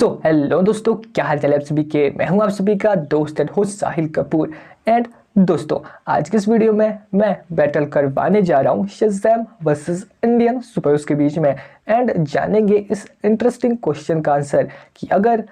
Hello दोस्तों, क्या हाल चाल है आप सभी के। मैं हूं आप सभी का दोस्त and host Sahil Kapoor. And दोस्तों, आज के इस वीडियो में मैं बैटल करवाने जा रहा हूं शज़ैम वर्सेस इंडियन सुपर के बीच में। एंड जानेंगे इस इंटरेस्टिंग क्वेश्चन का आंसर कि अगर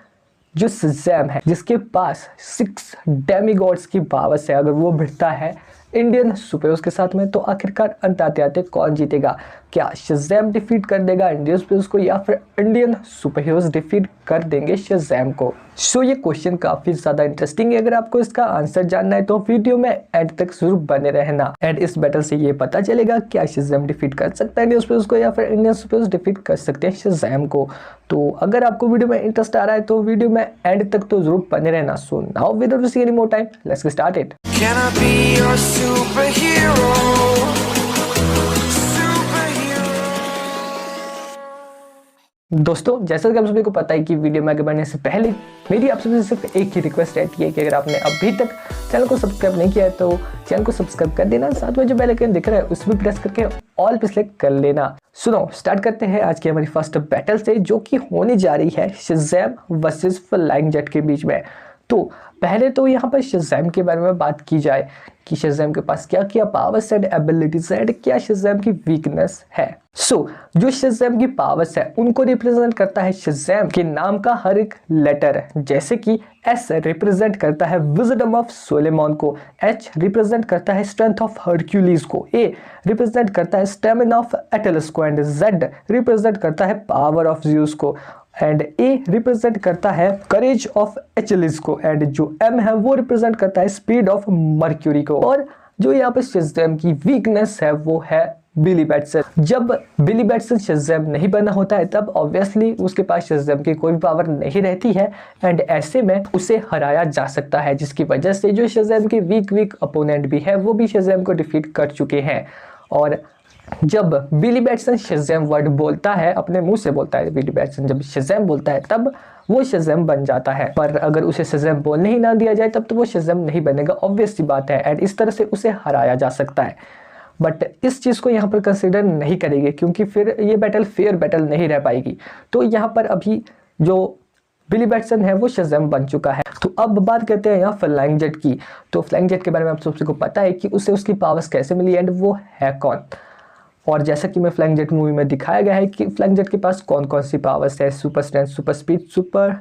जो शज़ैम है जिसके पास 6 डेमीगॉड्स की पावर्स है, अगर वो भिड़ता है इंडियन सुपर के साथ में, तो आखिरकार अंत आते आते कौन जीतेगा। क्या शज़ैम डिफीट कर देगा इंडियन सुपर को या फिर इंडियन सुपर हीरोज डिफीट कर देंगे शज़ैम को। ये क्वेश्चन काफी ज्यादा इंटरेस्टिंग है। अगर आपको इसका आंसर जानना है तो वीडियो में एंड तक जरूर बने रहना। एंड इस बैटल से ये पता चलेगा क्या शज़ैम डिफीट कर सकता है इंडियन सुपर को या फिर इंडियन सुपर डिफीट कर सकते हैं शज़ैम को। तो अगर आपको वीडियो में इंटरेस्ट आ रहा है तो वीडियो में एंड तक तो जरूर बने रहना। So now without wasting any more time, let's get started. Can I be your superhero? दोस्तों, जैसा कि आप सभी को पता है कि वीडियो में आगे बढ़ने से पहले मेरी आप सभी से सिर्फ एक ही रिक्वेस्ट रहती है कि अगर आपने अभी तक चैनल को सब्सक्राइब नहीं किया है तो चैनल को सब्सक्राइब कर देना। साथ में जो बेल आइकन दिख रहा है उस पर प्रेस करके ऑल पे सिलेक्ट कर लेना। सुनो, स्टार्ट करते हैं आज की हमारी फर्स्ट बैटल से, जो कि होने जा रही है शज़ैम वर्सेस फ्लाइंग जेट के बीच में। तो पहले तो यहाँ पर शज़ैम के बारे में बात की जाए कि शज़ैम के पास क्या क्या पावर्स एंड एबिलिटीज एंड क्या शज़ैम की वीकनेस है। जो शज़ैम की पावर्स है उनको रिप्रेजेंट करता है शज़ैम के नाम का हर एक लेटर, जैसे कि एस रिप्रेजेंट करता है विजडम ऑफ सोलेमॉन को, एच रिप्रेजेंट करता है स्ट्रेंथ ऑफ हरक्यूलिस को, ए रिप्रेजेंट करता है स्टेमिना ऑफ एटलस को, एंड जेड रिप्रेजेंट करता है पावर ऑफ ज़्यूस को, एंड ए रिप्रेजेंट करता है करेज ऑफ एचलिस को, एंड जो एम है वो रिप्रेजेंट करता है स्पीड ऑफ मर्क्यूरी को। और जो यहाँ पे शज़ैम की वीकनेस है वो है बिली बैटसन। जब बिली बैटसन शज़ैम नहीं बना होता है तब ऑब्वियसली उसके पास शज़ैम की कोई पावर नहीं रहती है, एंड ऐसे में उसे हराया जा सकता है, जिसकी वजह से जो शज़ैम के वीक अपोनेंट भी है वो भी शज़ैम को डिफीट कर चुके हैं। और जब बिली बैटसन शज़ैम वर्ड बोलता है, अपने मुंह से बोलता है, बिली बैटसन जब शज़ैम बोलता है तब वो शज़ैम बन जाता है। पर अगर उसे शज़ैम बोलने ही ना दिया जाए तब तो वो शज़ैम नहीं बनेगा, ऑब्वियस सी बात है। एंड इस तरह से उसे हराया जा सकता है, बट इस चीज़ को यहाँ पर कंसिडर नहीं करेंगे क्योंकि फिर ये बैटल फेयर बैटल नहीं रह पाएगी। तो यहाँ पर अभी जो बिली बैटसन है वो शज़ैम बन चुका है। तो अब बात करते हैं यहाँ फ्लाइंग जेट की। तो फ्लाइंग जेट के बारे में आप सबको पता है कि उसे उसकी पावर्स कैसे मिली एंड वो है कौन। और जैसा कि मैं फ्लाइंग जेट मूवी में दिखाया गया है कि फ्लाइंग जेट के पास कौन कौन सी पावर्स है, super strength, super speed, super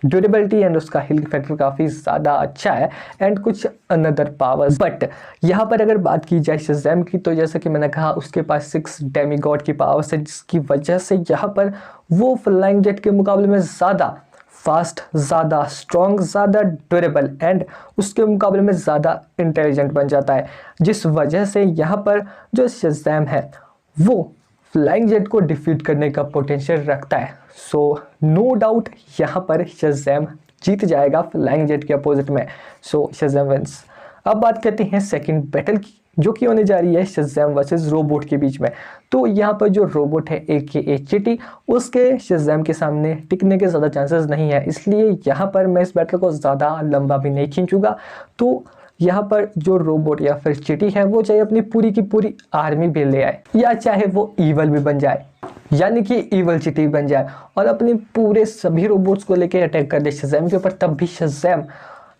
durability, and उसका हीलिंग फैक्टर काफ़ी ज़्यादा अच्छा है, एंड कुछ अनदर पावर्स। बट यहाँ पर अगर बात की जाए शज़ैम की, तो जैसा कि मैंने कहा उसके पास 6 डेमीगॉड की पावर्स है, जिसकी वजह से यहाँ पर वो फ्लाइंग जेट के मुकाबले में ज़्यादा फास्ट, ज़्यादा स्ट्रॉन्ग, ज़्यादा ड्यूरेबल एंड उसके मुकाबले में ज़्यादा इंटेलिजेंट बन जाता है, जिस वजह से यहाँ पर जो शज़ैम है वो फ्लाइंग जेट को डिफीट करने का पोटेंशियल रखता है। सो नो डाउट यहाँ पर शज़ैम जीत जाएगा फ्लाइंग जेट के अपोजिट में। सो शज़ैम विंस। अब बात करते हैं सेकंड बैटल की, जो कि होने जा रही है शज़ैम वर्सेस रोबोट के बीच में। तो यहाँ पर जो रोबोट है AKA चीटी, उसके शज़ैम के सामने टिकने के ज़्यादा चांसेस नहीं है, इसलिए यहाँ पर मैं इस बैटल को ज़्यादा लंबा भी नहीं खींचूंगा। तो यहाँ पर जो रोबोट या फिर चीटी है वो चाहे अपनी पूरी की पूरी आर्मी भी ले आए या चाहे वो ईवल भी बन जाए, यानी कि ईवल चीटी बन जाए और अपने पूरे सभी रोबोट्स को लेके अटैक कर दे शज़ैम के ऊपर, तब भी शज़ैम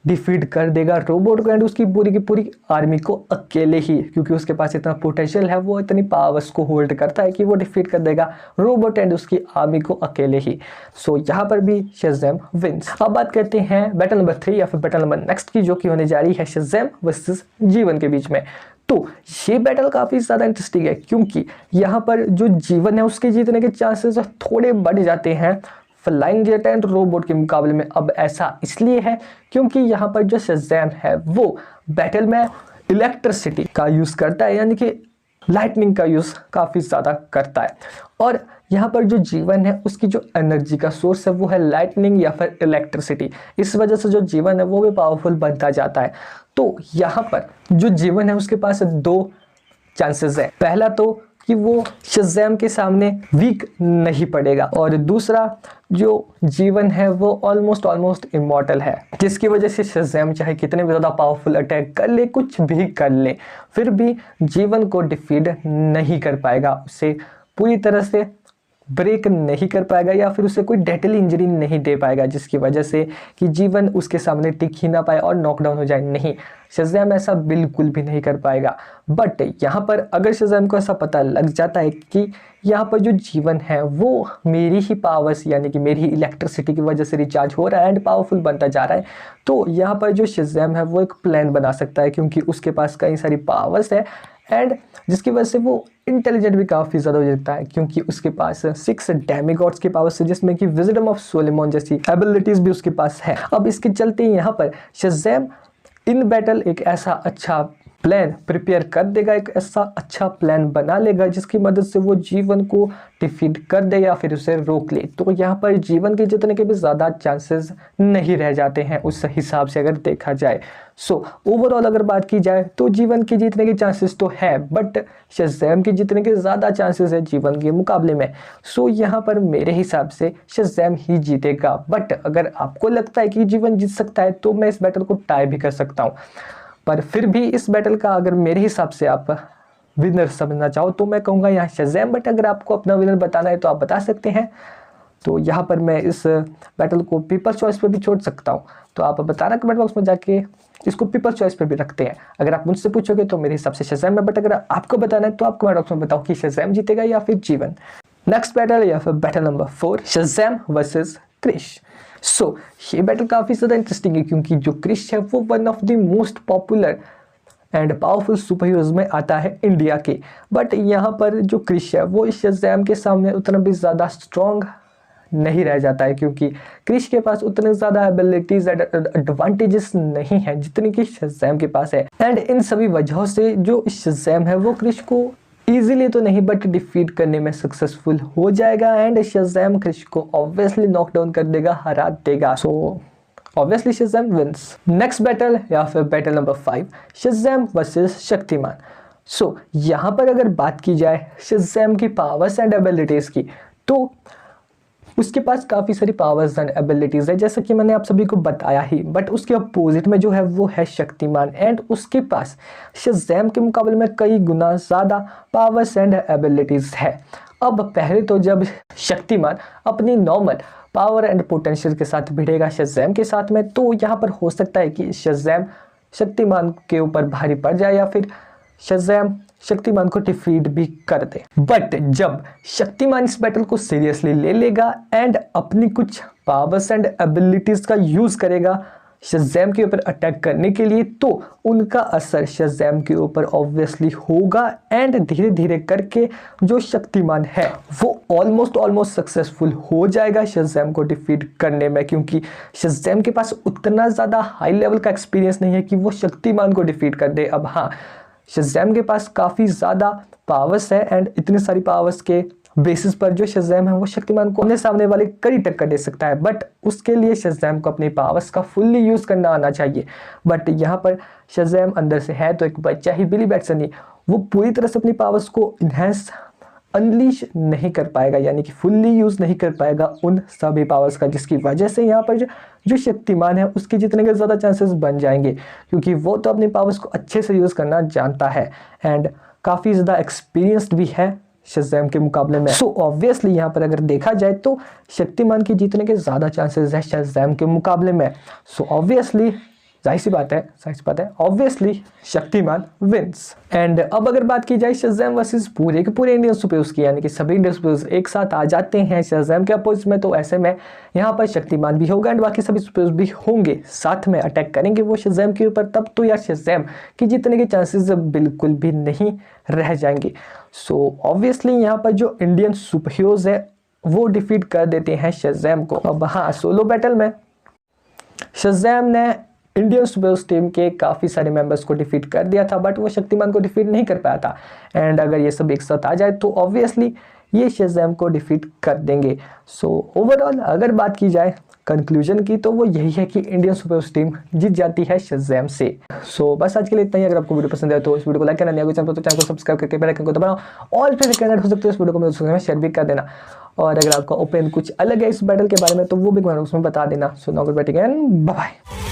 डिफीट कर देगा रोबोट को एंड उसकी पूरी की पूरी आर्मी को अकेले ही, क्योंकि उसके पास इतना पोटेंशियल है, वो इतनी पावर्स को होल्ड करता है कि वो डिफीट कर देगा रोबोट एंड उसकी आर्मी को अकेले ही। सो यहाँ पर भी शज़ैम विंस। अब बात करते हैं बैटल नंबर 3 या फिर बैटल नंबर नेक्स्ट की, जो कि होने जा रही है शज़ैम वर्सेस जीवन के बीच में। तो ये बैटल काफ़ी ज़्यादा इंटरेस्टिंग है क्योंकि यहाँ पर जो जीवन है उसके जीतने के चांसेस थोड़े बढ़ जाते हैं फ्लाइंग जेट एंड रोबोट के मुकाबले में। अब ऐसा इसलिए है क्योंकि यहाँ पर जो शज़ैम है वो बैटल में इलेक्ट्रिसिटी का यूज़ करता है, यानी कि लाइटनिंग का यूज़ काफ़ी ज़्यादा करता है। और यहाँ पर जो जीवन है उसकी जो एनर्जी का सोर्स है वो है लाइटनिंग या फिर इलेक्ट्रिसिटी। इस वजह से जो जीवन है वो भी पावरफुल बनता जाता है। तो यहाँ पर जो जीवन है उसके पास 2 चांसेस है। पहला तो कि वो शज़ैम के सामने वीक नहीं पड़ेगा, और दूसरा जो जीवन है वो ऑलमोस्ट इमॉर्टल है, जिसकी वजह से शज़ैम चाहे कितने भी ज़्यादा पावरफुल अटैक कर ले, कुछ भी कर ले, फिर भी जीवन को डिफीट नहीं कर पाएगा, उसे पूरी तरह से ब्रेक नहीं कर पाएगा या फिर उसे कोई डेडली इंजरी नहीं दे पाएगा जिसकी वजह से कि जीवन उसके सामने टिक ही ना पाए और नॉकडाउन हो जाए। नहीं, शज़ैम ऐसा बिल्कुल भी नहीं कर पाएगा। बट यहाँ पर अगर शज़ैम को ऐसा पता लग जाता है कि यहाँ पर जो जीवन है वो मेरी ही पावर्स यानी कि मेरी ही इलेक्ट्रिसिटी की वजह से रिचार्ज हो रहा है एंड पावरफुल बनता जा रहा है, तो यहाँ पर जो शज़ैम है वो एक प्लान बना सकता है क्योंकि उसके पास कई सारी पावर्स है एंड जिसकी वजह से वो इंटेलिजेंट भी काफ़ी ज़्यादा हो जाता है क्योंकि उसके पास 6 डेमिगॉड्स की पावर्स है जिसमें कि विजडम ऑफ सोलोमन जैसी एबिलिटीज़ भी उसके पास है। अब इसके चलते यहाँ पर शज़ैम इन बैटल एक ऐसा अच्छा प्लान प्रिपेयर कर देगा, एक ऐसा अच्छा प्लान बना लेगा जिसकी मदद से वो जीवन को डिफीट कर दे या फिर उसे रोक ले। तो यहाँ पर जीवन के जीतने के भी ज़्यादा चांसेस नहीं रह जाते हैं उस हिसाब से अगर देखा जाए। सो ओवरऑल अगर बात की जाए तो जीवन के जीतने के चांसेस तो है बट शज़ैम के जीतने के ज़्यादा चांसेस है जीवन के मुकाबले में। सो यहाँ पर मेरे हिसाब से शज़ैम ही जीतेगा। बट अगर आपको लगता है कि जीवन जीत सकता है तो मैं इस बैटल को टाई भी कर सकता हूँ, पर फिर भी इस बैटल का अगर मेरे हिसाब से आप विनर समझना चाहो तो मैं कहूँगा यहाँ शज़ैम। बट अगर आपको अपना विनर बताना है तो आप बता सकते हैं। तो यहाँ पर मैं इस बैटल को पीपल चॉइस पे भी छोड़ सकता हूँ, तो आप बताना कमेंट बॉक्स में जाके। इसको पीपल चॉइस पे भी रखते हैं। अगर आप मुझसे पूछोगे तो मेरे हिसाब से शज़ैम है, बट अगर आपको बताना है तो आप कमेंट बॉक्स में बताओ कि शज़ैम जीतेगा या फिर जीवन। नेक्स्ट बैटल या फिर battle number 4, Shazam versus Krrish. So ये बैटल काफ़ी ज़्यादा इंटरेस्टिंग है क्योंकि जो क्रिश है वो one of the most popular and powerful super heroes में आता है इंडिया के। बट यहाँ पर जो क्रिश है वो शज़ैम के सामने उतना भी ज़्यादा स्ट्रॉन्ग नहीं रह जाता है क्योंकि क्रिश के पास उतने ज़्यादा एबिलिटीज एंड एडवांटेजेस नहीं हैं जितनी कि शज़ैम के पास है। एंड इन सभी वजहों से जो शज़ैम है वो क्रिश को इजीली तो नहीं बट डिफीट करने में सक्सेसफुल हो जाएगा एंड शज़ैम क्रिश को ऑब्वियसली नॉकडाउन कर देगा, हरा देगा। So obviously Shazam wins. Next battle या फिर battle number 5, Shazam versus Shaktimaan. So यहाँ पर अगर बात की जाए शज़ैम की पावर्स एंड एबिलिटीज़ की तो उसके पास काफ़ी सारी पावर्स एंड एबिलिटीज़ है जैसा कि मैंने आप सभी को बताया ही। बट उसके अपोजिट में जो है वो है शक्तिमान एंड उसके पास शज़ैम के मुकाबले में कई गुना ज़्यादा पावर्स एंड एबिलिटीज़ है। अब पहले तो जब शक्तिमान अपनी नॉर्मल पावर एंड पोटेंशियल के साथ भिड़ेगा शज़ैम के साथ में तो यहाँ पर हो सकता है कि शज़ैम शक्तिमान के ऊपर भारी पड़ जाए या फिर शज़ैम शक्तिमान को डिफीट भी कर दे। बट जब शक्तिमान इस बैटल को सीरियसली ले लेगा एंड अपनी कुछ पावर्स एंड एबिलिटीज का यूज करेगा शज़ैम के ऊपर अटैक करने के लिए तो उनका असर शज़ैम के ऊपर ऑब्वियसली होगा एंड धीरे धीरे करके जो शक्तिमान है वो ऑलमोस्ट सक्सेसफुल हो जाएगा शज़ैम को डिफीट करने में क्योंकि शज़ैम के पास उतना ज़्यादा हाई लेवल का एक्सपीरियंस नहीं है कि वो शक्तिमान को डिफीट कर दे। अब हाँ, शज़ैम के पास काफ़ी ज़्यादा पावर्स है एंड इतनी सारी पावर्स के बेसिस पर जो शज़ैम है वो शक्तिमान को अपने सामने वाले कड़ी टक्कर दे सकता है। बट उसके लिए शज़ैम को अपनी पावर्स का फुल्ली यूज़ करना आना चाहिए। बट यहाँ पर शज़ैम अंदर से है तो एक बच्चा ही, बिली बैटसन ही, वो पूरी तरह से अपनी पावर्स को इन्हेंस अनलीश नहीं कर पाएगा यानी कि फुल्ली यूज़ नहीं कर पाएगा उन सभी पावर्स का, जिसकी वजह से यहाँ पर जो शक्तिमान है उसके जितने के ज़्यादा चांसेस बन जाएंगे क्योंकि वो तो अपनी पावर्स को अच्छे से यूज़ करना जानता है एंड काफ़ी ज़्यादा एक्सपीरियंस्ड भी है शज़ैम के मुकाबले में। सो ऑब्वियसली यहाँ पर अगर देखा जाए तो शक्तिमान के जीतने के ज़्यादा चांसेस है शज़ैम के मुकाबले में। सो ऑब्वियसली जाहिर सी बात है ऑब्वियसली शक्तिमान विंस। एंड अब अगर बात की जाए शज़ैम वर्सेस पूरे के पूरे इंडियन सुपरहीरोज की यानी कि सभी इंडियन सुपरहीरोज एक साथ आ जाते हैं शज़ैम के अपोजिट में, तो ऐसे में यहाँ पर शक्तिमान भी होगा एंड बाकी सभी सुपरहीरोज भी होंगे, साथ में अटैक करेंगे वो शज़ैम के ऊपर, तब तो यार शज़ैम की जीतने के चांसेस बिल्कुल भी नहीं रह जाएंगे। सो ऑब्वियसली यहाँ पर जो इंडियन सुपरहीरोज है वो डिफीट कर देते हैं शज़ैम को। अब हाँ, सोलो बैटल में शज़ैम ने इंडियन सुपरहीरोज टीम के काफ़ी सारे मेंबर्स को डिफीट कर दिया था बट वो शक्तिमान को डिफीट नहीं कर पाया था एंड अगर ये सब एक साथ आ जाए तो ऑब्वियसली ये शज़ैम को डिफीट कर देंगे। सो ओवरऑल अगर बात की जाए कंक्लूजन की तो वो यही है कि इंडियन सुपरहीरोज टीम जीत जाती है शज़ैम से। सो बस आज के लिए इतना ही। अगर आपको वीडियो पसंद है तो इस वीडियो को लाइक करना, नहीं चैनल तो चैनल को सब्सक्राइब करके बेल आइकन को दबाना, ऑल पे कनेक्ट हो सकते हो इस वीडियो को मेरे दोस्तों में शेयर भी कर देना और अगर आपका ओपिनियन कुछ अलग है इस बैटल के बारे में तो वो भी कमेंट बॉक्स में बता देना। So now goodbye and bye bye.